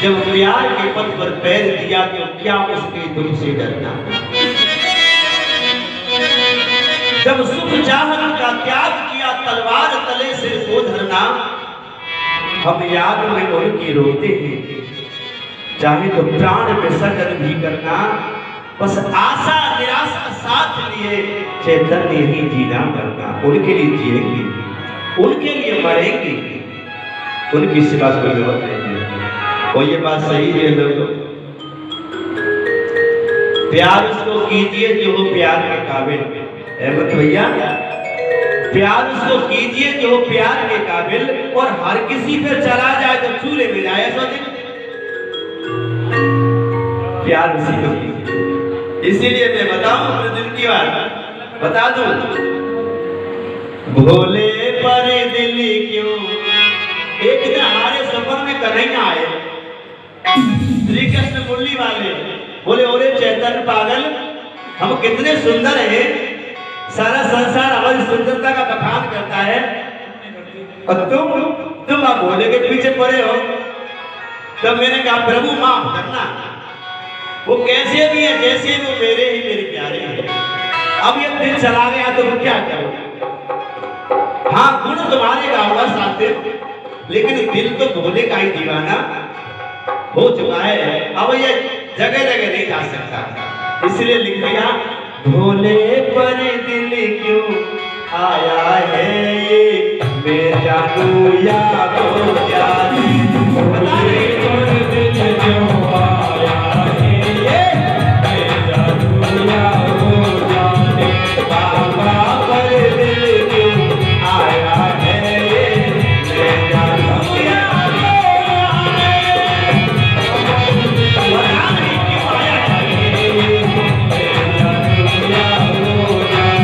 जब प्यार के पथ पर पैर दिया तो क्या उसके दुख से डरना। जब सुख चाहत का त्याग किया तलवार तले सिर को धरना। हम याद में उनकी रोते हैं, चाहे तो प्राण विसर्जन भी करना। बस आशा निराशा साथ लिए चैतन्य ही जीना मरना। उनके लिए जिएंगे, उनके लिए मरेंगे, उनकी सिवा कोई जरूरत नहीं है। और ये बात सही है लोगों, प्यार उसको कीजिए जो हो प्यार के काबिल। अहमद भैया, प्यार उसको कीजिए जो हो प्यार के काबिल, और हर किसी पे चला जाए तो चूल्हे में जाए। प्यार उसी को कीजिए। इसीलिए मैं बताऊं अपने दिल की बात बता दूं, भोले पर दिल क्यों। एक दिन हमारे सफर में कन्हैया आए, श्री कृष्ण मुरली वाले, बोले ओरे चैतन्य पागल, हम कितने सुंदर हैं, सारा संसार हमारी सुंदरता का बखान करता है, और तुम आप भोले के पीछे पड़े हो। तब मैंने कहा प्रभु माफ करना, वो कैसे भी है, जैसे वो मेरे ही मेरे प्यारे हैं। अब ये दिल चला गया तो क्या करो। हाँ, गुण तुम्हारे का होगा साथ, लेकिन दिल तो भोले का ही दीवाना हो चुका है। अब ये जगह जगह नहीं जा सकता, इसलिए लिख दिया भोले पर दिल क्यों आया है ये, मैं जानू या तो जाने। बता रहे दिल क्यों आया है ये, मैं जानू या तो जाने। बाबा पर दिल क्यों आया है ये, मैं जानू या तो जाने। बता रहे क्यों आया है ये, मैं जानू या तो जाने।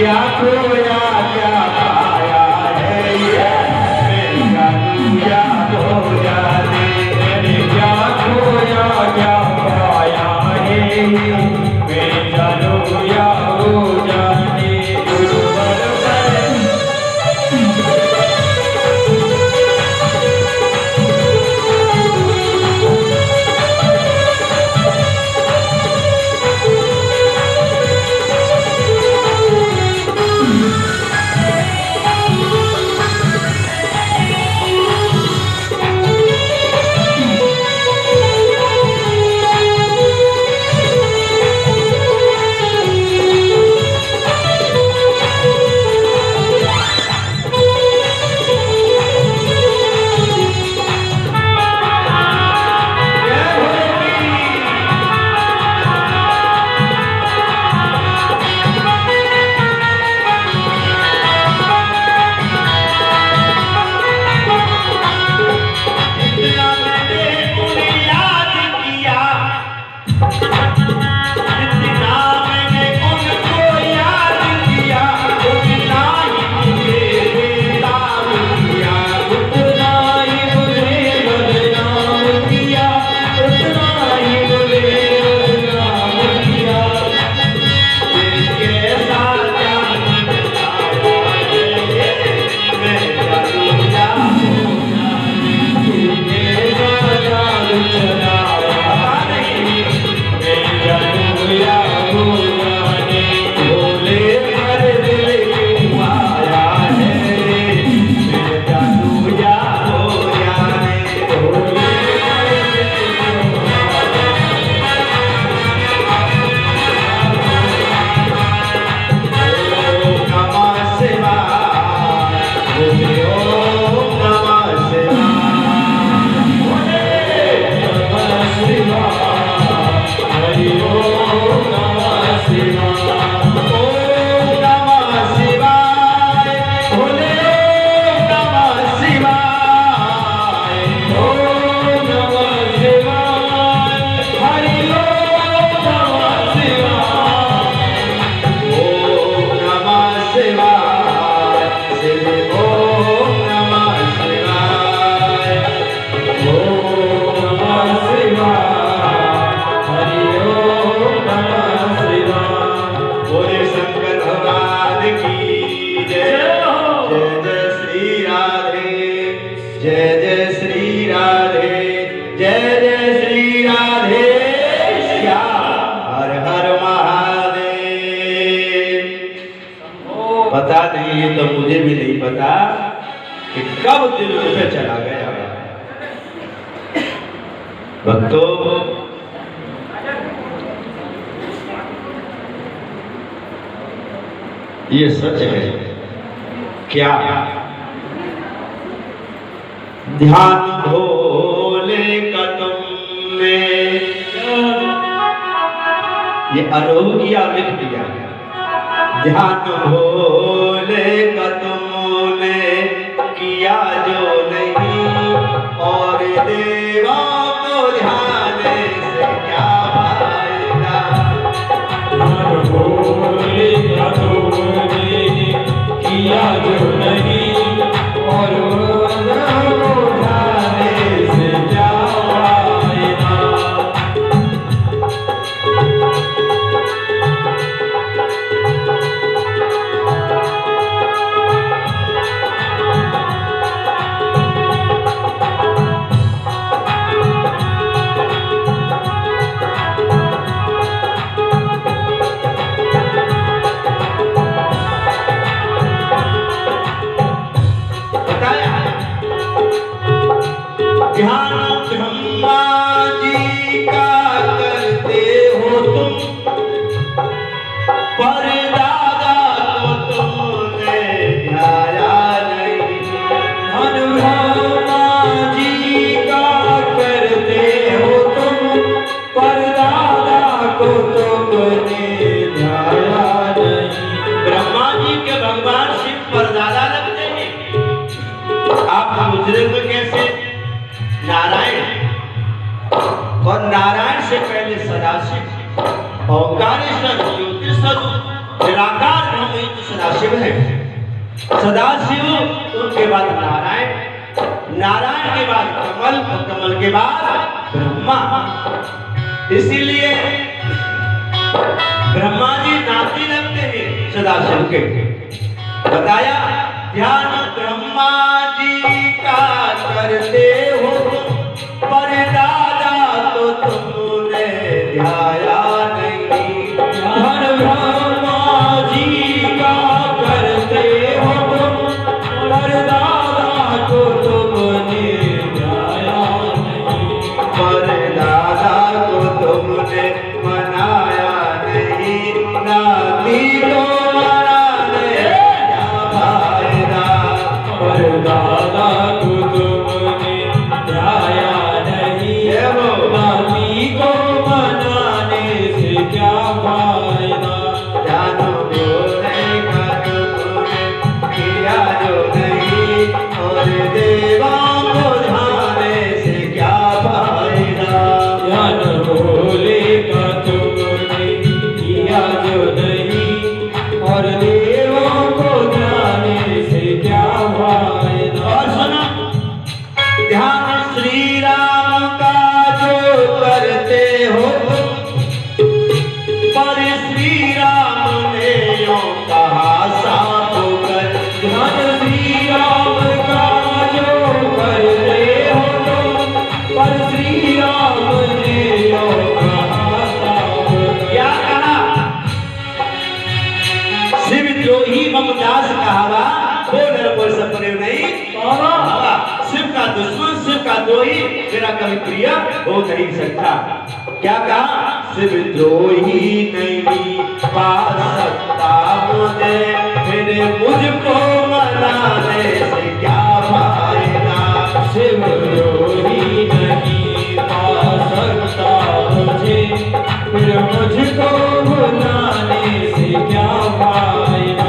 क्या खोया क्या पाया है ये मेरा दूजा हो जाने। मैंने क्या खोया क्या पाया है मेरा दूजा हो जाने। गुरुवर पर पता नहीं, ये तो मुझे भी नहीं पता कि कब दिल उठे चला गया। भक्तों, ये सच है क्या? ध्यान भोले का तुमने, ये अनुभव किया, लिख दिया। ध्यान भोले का तुमने किया जो नहीं, और देवा को ध्यान से क्या फायदा। ध्यान भोले का तुमने किया जो नहीं, और ध्यान से क्या फायदा। सदाशिव, उनके बाद नारायण, नारायण के बाद कमल और कमल के बाद ब्रह्मा। इसीलिए ब्रह्मा जी नाती लगते हैं सदाशिव के। बताया ध्यान ब्रह्मा जी का करते हो, पर दादा तो तुमने ध्याया नहीं। ध्यान ब्रह्मा जी का करते हो तुम, पर दादा को तुमने ध्याया नहीं। पर दादा को तुमने मनाया नहीं, नाती को मनाने क्या फायदा। पर दादा को तुमने ध्याया नहीं, नाती को मनाने से क्या फायदा। जानो बोले का तुमने किया जो नहीं, और देवों को ध्याने से क्या फायदा। ध्यान भोले का तुमने किया जो नहीं, और देवों को ध्याने से क्या फायदा। और सुनो ध्यान श्री राम का जो करते हो तुम, पर श्री राम ने यूं कहा साफ कर। ध्यान श्री राम का जो करते हो तुम, पर श्री राम ने यो कहा साफ कर। क्या कहा? शिव द्रोही ममदास कहावा, बोल बोल सपने नहीं। कहा, शिव का दुश्मन, शिव का द्रोही मेरा कभी प्रिय हो नहीं सकता। क्या कहा? शिव द्रोही नहीं पा सकता मुझे, फिर मुझको मनाने से क्या फायदा। शिव द्रोही नहीं पा सकता मुझे, फिर मुझको भुलाने से क्या फायदा।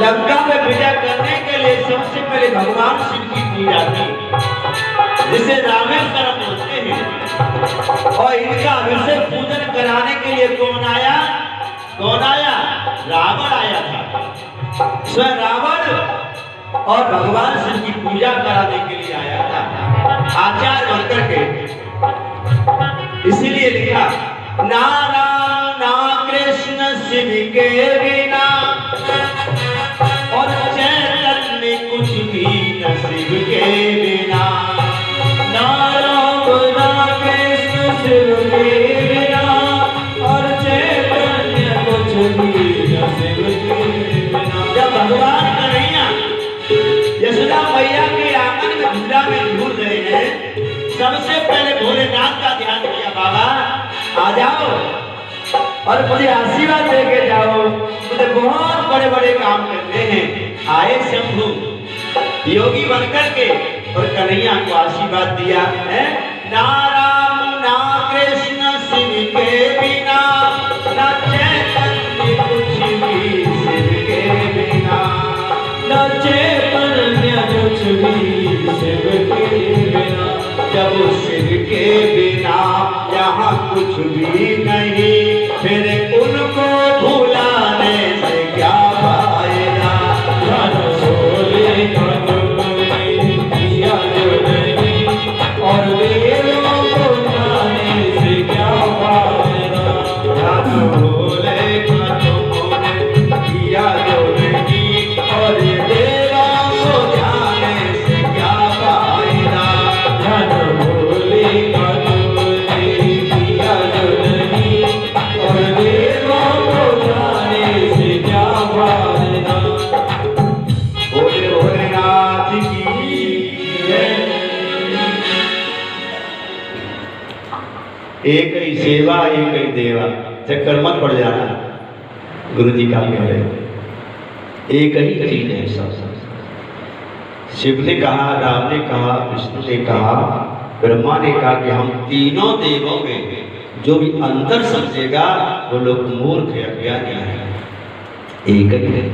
लंका में विजय करने के लिए सबसे पहले भगवान शिव की पूजा की, जिसे रामेश्वरम बोलते हैं। और इनका अभिषेक पूजन कराने के लिए कौन आया? कौन आया? रावण आया था। स्वयं रावण और भगवान शिव की पूजा कराने के लिए आया था, आचार्य बनकर के। इसीलिए लिखा ना राम ना कृष्ण शिव के बिना, और चैतन्य कुछ भी न शिव के बिना। ना राम ना कृष्ण शिव के बिना, और चैतन्य कुछ भी न शिव के बिना। जब भगवान कन्हैया यशोदा मैया के आंगन में झूला में झूल रहे हैं, सबसे पहले भोलेनाथ का ध्यान किया, बाबा आ जाओ और मुझे आशीर्वाद देके जाओ, मुझे बहुत बड़े बड़े काम करने हैं। आए शंभू योगी बनकर के और कन्हैया को आशीर्वाद दिया है। ना राम ना कृष्ण शिव के बिना, ना चैतन्य कुछ भी शिव के बिना। न चैतन्य कुछ भी शिव के बिना। जब शिव के बिना यहाँ कुछ भी नहीं, फिर उनको भुलाने से क्या फायदा। ध्यान भोले का तुमने किया जो नहीं, और देवों को जाने से क्या फायदा। ध्यान भोले का तुमने किया जो नहीं, और देवों को जाने से क्या फायदा। ध्यान भोले का तुमने किया जो नहीं, और देवों को जाने से क्या फायदा। भोले भोलेनाथ की जय। एक ही सेवा एक ही देवा। चक्कर मत पड़ जाना। गुरु जी का कह रहे एक ही चीज है सब। शिव ने कहा, राम ने कहा, विष्णु ने कहा, ब्रह्मा ने कहा कि हम तीनों देवों में जो भी अंतर समझेगा वो लोग मूर्ख है, अज्ञानी है। एक ही है,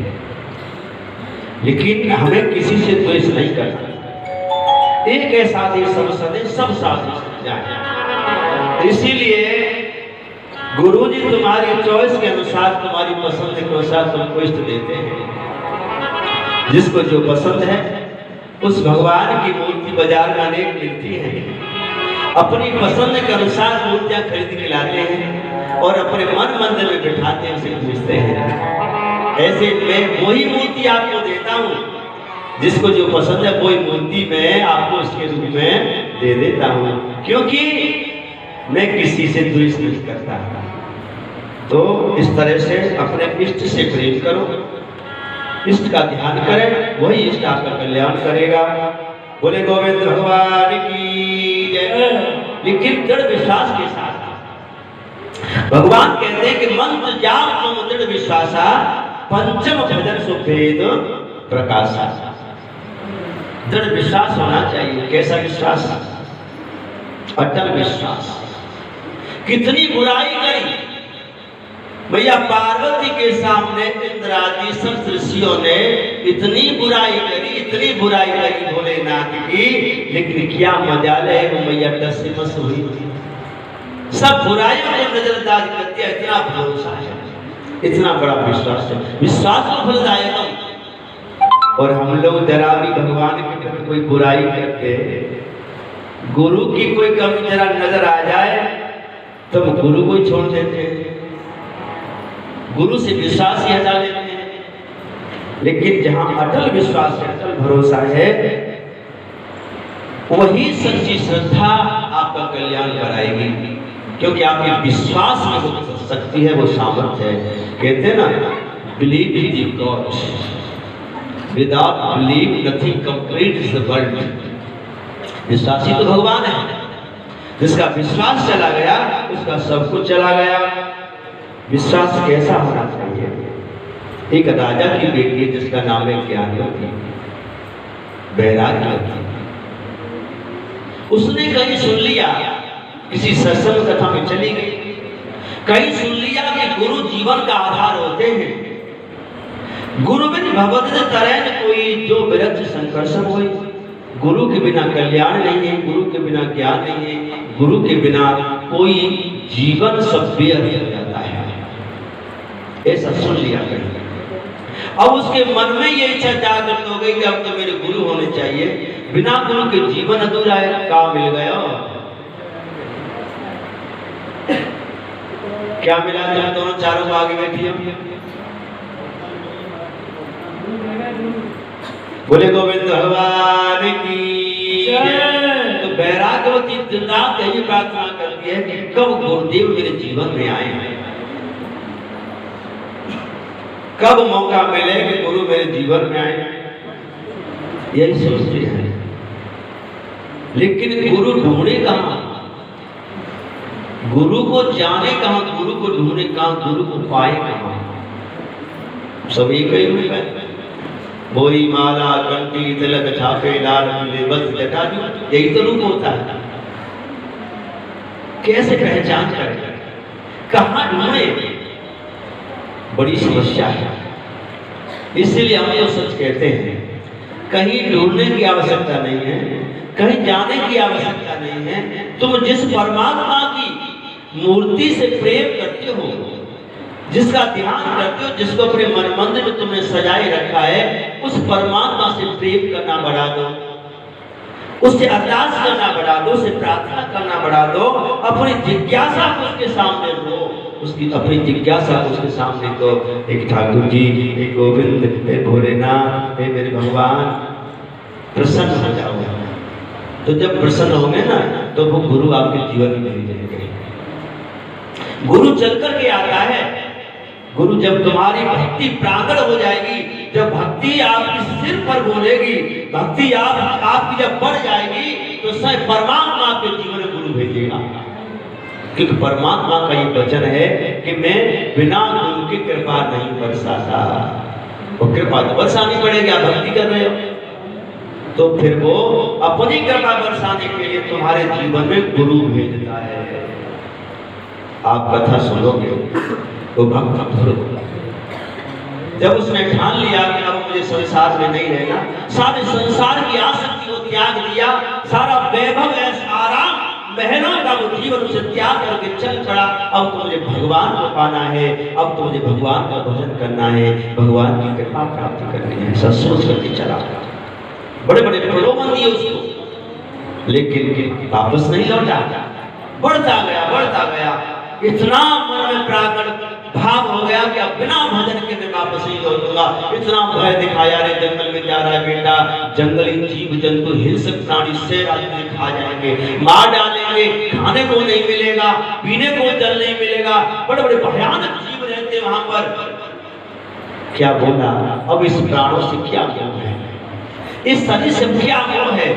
लेकिन हमें किसी से द्वेष नहीं करना। एक ऐसा देश सब सदे सब साथ जाए। इसीलिए गुरु जी तुम्हारी चॉइस के अनुसार, तुम्हारी पसंद के अनुसार तुमको इष्ट देते हैं। जिसको जो पसंद है उस भगवान की मूर्ति बाजार में अनेक मिलती है, अपनी पसंद के अनुसार मूर्तियां खरीद के लाते हैं और अपने मन मंदिर में बिठाते हैं, उसे पूजते हैं। ऐसे मैं वही मूर्ति आपको देता हूँ, जिसको जो पसंद है वही मूर्ति मैं आपको इसके रूप में दे देता हूँ, क्योंकि मैं किसी से द्वेष नहीं करता। तो इस तरह से अपने इष्ट से प्रेम करो, इष्ट का ध्यान करें, वही इष्ट आपका कल्याण करेगा। बोले गोविंद भगवान की जय। लेकिन दृढ़ विश्वास के साथ भगवान कहते हैं कि मंत्र जाप मम दृढ़ विश्वासा पंचम भजन सुभेद प्रकाशा। दृढ़ विश्वास होना चाहिए। कैसा विश्वास? अटल विश्वास। कितनी बुराई करी भैया, पार्वती के सामने इंद्रादि सब ऋषियों ने इतनी बुराई करी भोलेनाथ की, लेकिन क्या मजाल है वो मैया टस से मस हुई। सब बुराइयों को नजरअंदाज कर दिया। इतना भरोसा है, इतना बड़ा विश्वास है। विश्वास को फलदायक। और हम लोग जरा भी भगवान के प्रति कोई बुराई करके, गुरु की कोई कमी जरा नजर आ जाए तो गुरु को छोड़ देते हैं, गुरु से विश्वास ही हटा लेते हैं। लेकिन जहां अटल विश्वास है, अटल भरोसा है, वही सच्ची श्रद्धा आपका कल्याण कराएगी, क्योंकि आपके विश्वास में वो शक्ति है, वो सामर्थ्य है। कहते हैं ना, believe in God, without believe nothing complete is the world. विश्वासी तो भगवान है, जिसका विश्वास चला गया उसका सब कुछ चला गया। विश्वास कैसा होना चाहिए? एक राजा की बेटी है जिसका नाम है ज्ञानवती, वैराग्यवती। उसने कहीं सुन लिया, किसी सत्संग कथा में चली गई, कहीं सुन लिया कि गुरु जीवन का आधार होते हैं। गुरु बिन भगवत तरैन कोई जो विरक्त संकर्षण हुई। गुरु के बिना कल्याण नहीं है, गुरु के बिना ज्ञान नहीं है, गुरु के बिना कोई जीवन सब व्यर्थ हो जाता है। ऐसा सुन लिया कहीं। अब उसके मन में ये इच्छा जागृत हो गई कि अब तो मेरे गुरु होने चाहिए, बिना गुरु के जीवन अधूरा है। काम मिल गया, क्या मिला? तुम दोनों चारों को आगे बैठी हो। बोले गोविंद भगवान की जय। तो वैराग्यवती दिन रात यही प्रार्थना करती है कि कब गुरुदेव मेरे जीवन में आए, कब मौका मिले कि गुरु मेरे जीवन में आए, यही सोचती है। लेकिन गुरु ढूंढे कहां? गुरु को जाने कहां? गुरु को ढूंढे कहां? गुरु को पाए कहां? सब एक ही रूप है। बोई माला कंठी तिलक छापे लाल पीले वस्त्र जटाजू, यही तो रूप होता है। कैसे पहचान करें? कहां ढूंढे? बड़ी समस्या है। इसलिए हम ये सच कहते हैं, कहीं ढूंढने की आवश्यकता नहीं है, कहीं जाने की आवश्यकता नहीं है। तुम जिस परमात्मा की मूर्ति से प्रेम करते हो, जिसका ध्यान करते हो, जिसको अपने मन मंदिर में तुमने सजाए रखा है, उस परमात्मा से प्रेम करना बढ़ा दो, उससे अरदास करना बढ़ा दो, उससे प्रार्थना करना बढ़ा दो। अपनी जिज्ञासा को उसके सामने रो, उसकी अपनी जिज्ञासा को उसके सामने दो। एक ठाकुर जी, एक गोविंद, एक भोलेनाथ, एक मेरे भगवान, प्रसन्न हो जाओ। तो जब प्रसन्न होंगे ना, तो वो गुरु आपके जीवन में भेजेंगे। गुरु चल करके आता है। गुरु जब तुम्हारी भक्ति प्रांगण हो जाएगी, जब भक्ति आपकी सिर पर बोलेगी, भक्ति आपकी जब बढ़ जाएगी, तो स्वयं परमात्मा आपके जीवन में गुरु भेजेगा। क्योंकि परमात्मा का ये वचन है कि मैं बिना गुरु की कृपा नहीं बरसाता। वो कृपा तो बरसानी पड़ेगी, आप भक्ति कर रहे हो तो फिर वो अपनी कृपा बरसाने के लिए तुम्हारे जीवन में गुरु भेजता है। आप कथा सुनोगे तो भक्त होगा। जब उसने ठान लिया कि अब मुझे संसार में नहीं रहना, सारे संसार की आसक्ति को त्याग दिया, सारा वैभव ऐसा आराम महलों का वो जीवन उसे त्याग करके चल पड़ा। अब तो मुझे भगवान को पाना है, अब तो मुझे भगवान का भजन करना है, भगवान की कृपा प्राप्त करनी है, सब सोच करके चला। बड़े बड़े प्रलोभन दिए उसको, लेकिन वापस नहीं लौटा। बढ़ता गया, इतना मन में प्राकट भाव हो गया कि अब बिना भजन के मैं वापस नहीं लौटूंगा। इतना भय दिखाया, रे जंगल में जा रहा है बेटा, जंगली जीव जंतु हिंसक प्राणी शेर आदमी खा जाएंगे, मार डालेंगे, खाने को नहीं मिलेगा, पीने को जल नहीं मिलेगा, बड़े बड़े भयानक जीव रहते वहां पर। क्या बोला, अब इस प्राणों से क्या मोह है, इस शरीर से क्या मोह है,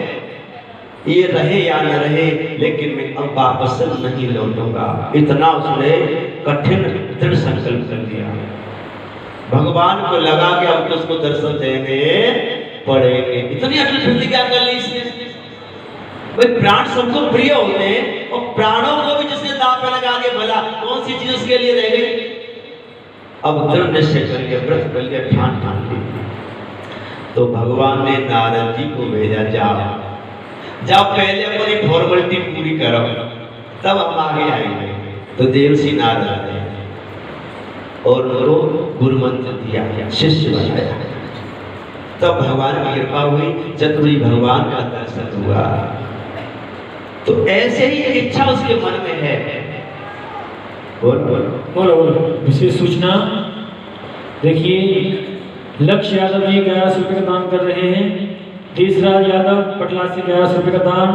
ये रहे या न रहे, लेकिन मैं अब वापस नहीं लौटूंगा। इतना उसने कठिन दृढ़ संकल्प कर लिया। भगवान को लगा कि अब तो उसको दर्शन देंगे पड़ेंगे, इतनी अटल प्रतिज्ञा कर ली इसने। भाई प्राण सबको प्रिय होते हैं और प्राणों को भी जिसने दांव पे लगा दिया, भला कौन सी चीज उसके लिए रह गई। अब दृढ़ निश्चय कर लिया, व्रत कर लिया, ठान ली। तो भगवान ने नारद जी को भेजा, जाओ पहले अपनी फॉर्मेलिटी पूरी करो, तब हम आगे आएंगे। तो देवसी नारद आए और उनको गुरु मंत्र दिया, शिष्य बनाया। तब भगवान की कृपा हुई, चतुर्भुज भगवान का दर्शन हुआ। तो ऐसे ही इच्छा उसके मन में है। बोलो। विशेष सूचना देखिए, लक्ष्य यादव जी 1100 रुपये का दान कर रहे हैं, देशराज यादव पटला से 1100 रुपये का दान।